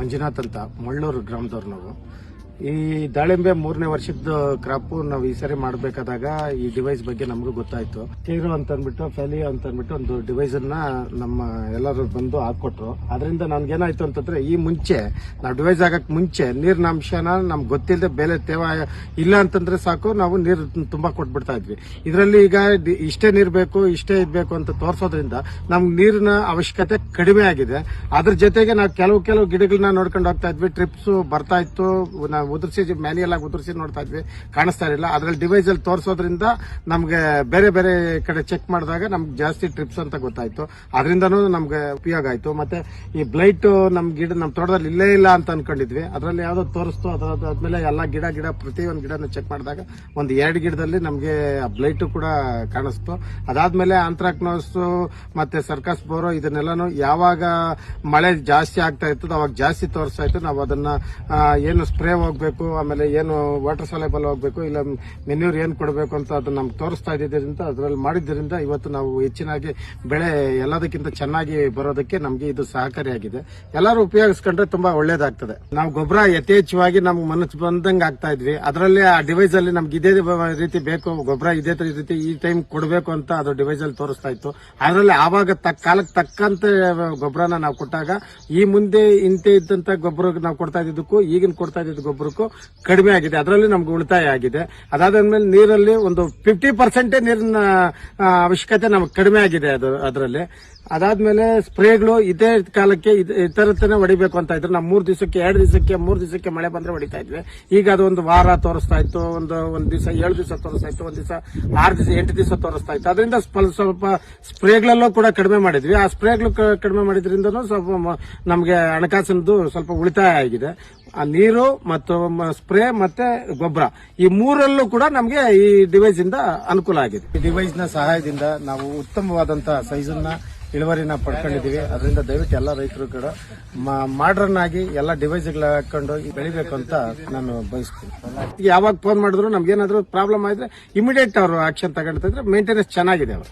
ಮಂಜುನಾಥ್ ಅಂತ ಮಳ್ಳೂರು ಗ್ರಾಮದವ್ರು ನಾವು. ಈ ದಾಳಿಂಬೆ 3ನೇ ವರ್ಷದ ಕ್ರಾಪ್ ನಾವು ಈ ಸರಿ ಮಾಡಬೇಕಾದಾಗ ಈ ಡಿವೈಸ್ ಬಗ್ಗೆ ನಮಗೂ ಗೊತ್ತಾಯ್ತು. ಟೀರೋ ಅಂತ ಅಂದ್ಬಿಟ್ಟು ಫೆಲಿಯೋ ಅಂತ ಅಂದ್ಬಿಟ್ಟು ಒಂದು ಡಿವೈಸ್ ಅನ್ನ ನಮ್ಮ ಎಲ್ಲರೂ ಬಂದು ಹಾಕೊಟ್ರು. ಅದರಿಂದ ನನ್ಗೇನಾಯ್ತು ಅಂತಂದ್ರೆ ಈ ಮುಂಚೆ ನಾವು ಡಿವೈಸ್ ಆಗಕ್ ಮುಂಚೆ ನೀರಿನ ಅಂಶನ ನಮ್ಗೆ ಗೊತ್ತಿಲ್ಲದೆ ಬೇರೆ ತೇವ ಇಲ್ಲ ಅಂತಂದ್ರೆ ಸಾಕು, ನಾವು ನೀರು ತುಂಬಾ ಕೊಟ್ಬಿಡ್ತಾ ಇದ್ವಿ. ಇದರಲ್ಲಿ ಈಗ ಇಷ್ಟೇ ನೀರು ಬೇಕು ಇಷ್ಟೇ ಇದ್ಬೇಕು ಅಂತ ತೋರಿಸೋದ್ರಿಂದ ನಮ್ಗೆ ನೀರಿನ ಅವಶ್ಯಕತೆ ಕಡಿಮೆ ಆಗಿದೆ. ಅದ್ರ ಜೊತೆಗೆ ನಾವು ಕೆಲವು ಗಿಡಗಳನ್ನ ನೋಡ್ಕೊಂಡು ಹೋಗ್ತಾ ಇದ್ವಿ. ಟ್ರಿಪ್ಸ್ ಬರ್ತಾ ಇತ್ತು, ನಾವು ಉದುರಿಸಿ ಮ್ಯಾನ್ಯಲ್ ಆಗಿ ಉದುರಿಸಿ ನೋಡ್ತಾ ಇದ್ವಿ, ಕಾಣಿಸ್ತಾ ಇರಲಿಲ್ಲ. ಅದ್ರಲ್ಲಿ ಡಿವೈಸ್ ಅಲ್ಲಿ ತೋರಿಸೋದ್ರಿಂದ ನಮ್ಗೆ ಬೇರೆ ಬೇರೆ ಕಡೆ ಚೆಕ್ ಮಾಡಿದಾಗ ನಮ್ಗೆ ಜಾಸ್ತಿ ಟ್ರಿಪ್ಸ್ ಅಂತ ಗೊತ್ತಾಯ್ತು. ಅದರಿಂದನೂ ನಮ್ಗೆ ಉಪಯೋಗ ಆಯ್ತು. ಮತ್ತೆ ಈ ಬ್ಲೈಟ್ ನಮ್ ತೋಟದಲ್ಲಿ ಇಲ್ಲೇ ಇಲ್ಲ ಅಂತ ಅನ್ಕೊಂಡಿದ್ವಿ. ಅದರಲ್ಲಿ ಯಾವ್ದೋ ತೋರಿಸ್ತು. ಅದಾದ್ಮೇಲೆ ಎಲ್ಲಾ ಗಿಡ ಪ್ರತಿಯೊಂದು ಗಿಡನ ಚೆಕ್ ಮಾಡಿದಾಗ ಒಂದು 2 ಗಿಡದಲ್ಲಿ ನಮ್ಗೆ ಬ್ಲೈಟ್ ಕೂಡ ಕಾಣಿಸ್ತು. ಅದಾದ್ಮೇಲೆ ಆಂಥ್ರಾಕ್ನೋಸ್ ಮತ್ತೆ ಸರ್ಕಸ್ ಬೋರೋ ಇದನ್ನೆಲ್ಲಾನು ಯಾವಾಗ ಮಳೆ ಜಾಸ್ತಿ ಆಗ್ತಾ ಇತ್ತು ಅವಾಗ ಜಾಸ್ತಿ ತೋರಿಸ್ತಾ ಇತ್ತು. ನಾವು ಅದನ್ನ ಏನು ಸ್ಪ್ರೇ ಹೋಗ್ಬೇಕು, ಆಮೇಲೆ ಏನು ವಾಟರ್ ಸೊಲೇಬಲ್ ಹೋಗ್ಬೇಕು, ಇಲ್ಲ ಮೆನ್ಯೂರ್ ಏನ್ ಕೊಡಬೇಕು ಅಂತ ಅದನ್ನ ನಮ್ಗೆ ತೋರಿಸ್ತಾ ಇದ್ದಿದ್ದರಿಂದ ಅದರಲ್ಲಿ ಮಾಡಿದ್ದರಿಂದ ಇವತ್ತು ನಾವು ಹೆಚ್ಚಿನಾಗಿ ಬೆಳೆ ಎಲ್ಲದಕ್ಕಿಂತ ಚೆನ್ನಾಗಿ ಬರೋದಕ್ಕೆ ನಮ್ಗೆ ಇದು ಸಹಕಾರಿಯಾಗಿದೆ. ಎಲ್ಲರೂ ಉಪಯೋಗಿಸ್ಕೊಂಡ್ರೆ ತುಂಬಾ ಒಳ್ಳೇದಾಗ್ತದೆ. ನಾವು ಗೊಬ್ಬರ ಯಥೇಚ್ಛವಾಗಿ ನಮ್ಗೆ ಮನಸ್ಸು ಬಂದಂಗೆ ಆಗ್ತಾ ಇದ್ವಿ. ಅದರಲ್ಲಿ ಆ ಡಿವೈಸ್ ಅಲ್ಲಿ ನಮ್ಗೆ ಇದೇ ರೀತಿ ಬೇಕು, ಗೊಬ್ಬರ ಇದೇ ರೀತಿ ಈ ಟೈಮ್ ಕೊಡಬೇಕು ಅಂತ ಅದು ಡಿವೈಸ್ ಅಲ್ಲಿ ತೋರಿಸ್ತಾ ಇತ್ತು. ಅದರಲ್ಲಿ ಆವಾಗ ಕಾಲಕ್ಕೆ ತಕ್ಕಂತೆ ಗೊಬ್ಬರನ ನಾವು ಕೊಟ್ಟಾಗ ಈ ಮುಂದೆ ಇಂತೆ ಇದ್ದಂತ ಗೊಬ್ಬರ ನಾವು ಕೊಡ್ತಾ ಇದ್ದಕ್ಕೂ ಈಗಿನ ಕೊಡ್ತಾ ಇದ್ದ ಗೊಬ್ಬರಕ್ಕೂ ಕಡಿಮೆ ಆಗಿದೆ. ಅದರಲ್ಲಿ ನಮ್ಗೆ ಉಳಿತಾಯ ಆಗಿದೆ. ಅದಾದ್ಮೇಲೆ ನೀರಲ್ಲಿ ಒಂದು 50% ನೀರಿನ ಅವಶ್ಯಕತೆ ನಮ್ಗೆ ಕಡಿಮೆ ಆಗಿದೆ ಅದರಲ್ಲಿ. ಅದಾದ್ಮೇಲೆ ಸ್ಪ್ರೇಗಳು ಇದೇ ಕಾಲಕ್ಕೆ ಇತರತನೇ ಹೊಡಿಬೇಕು ಅಂತ ಇದ್ರು. ನಾವು 3 ದಿವಸಕ್ಕೆ 2 ದಿವಸಕ್ಕೆ 3 ದಿವಸಕ್ಕೆ ಮಳೆ ಬಂದ್ರೆ ಹೊಡಿತಾ ಇದ್ವಿ. ಈಗ ಅದು ಒಂದು ವಾರ ತೋರಿಸ್ತಾ ಇತ್ತು, ಒಂದ್ ದಿವಸ 7 ದಿವಸ ತೋರಿಸ್ತಾ ಇತ್ತು, ಒಂದ್ ದಿವಸ 6 ದಿವಸ 8 ದಿವಸ ತೋರಿಸ್ತಾ ಇತ್ತು. ಅದರಿಂದ ಸ್ವಲ್ಪ ಸ್ಪ್ರೇಗಳಲ್ಲೂ ಕೂಡ ಗೊಬ್ಬರ ಮಾಡಿದ್ವಿ. ಆ ಸ್ಪ್ರೇಗಳು ಕಡಿಮೆ ಮಾಡಿದ್ರಿಂದ ಸ್ವಲ್ಪ ನಮ್ಗೆ ಹಣಕಾಸಿನದು ಸ್ವಲ್ಪ ಉಳಿತಾಯ ಆಗಿದೆ. ಆ ನೀರು ಮತ್ತು ಸ್ಪ್ರೇ ಮತ್ತೆ ಗೊಬ್ಬರ ಈ 3ರಲ್ಲೂ ಕೂಡ ನಮ್ಗೆ ಈ ಡಿವೈಸ್ ಇಂದ ಅನುಕೂಲ ಆಗಿದೆ. ಈ ಡಿವೈಸ್ ನ ಸಹಾಯದಿಂದ ನಾವು ಉತ್ತಮವಾದಂತಹ ಸೈಜನ್ನ ಇಳುವರಿನ ಪಡ್ಕೊಂಡಿದೀವಿ. ಅದರಿಂದ ದಯವಿಟ್ಟು ಎಲ್ಲ ರೈತರು ಕೂಡ ಮಾಡ್ರನ್ ಆಗಿ ಎಲ್ಲ ಡಿವೈಸ್ಗಳ ಹಾಕೊಂಡು ಬೆಳಿಬೇಕು ಅಂತ ನಾನು ಬಯಸ್ತೀನಿ. ಯಾವಾಗ ಫೋನ್ ಮಾಡಿದ್ರು ನಮ್ಗೇನಾದ್ರೂ ಪ್ರಾಬ್ಲಮ್ ಆದ್ರೆ ಇಮಿಡಿಯೇಟ್ ಅವರು ಆಕ್ಷನ್ ತಗೊಂಡಿದ್ರೆ ಮೇಂಟೆನೆನ್ಸ್ ಚೆನ್ನಾಗಿದೆ ಅವರು.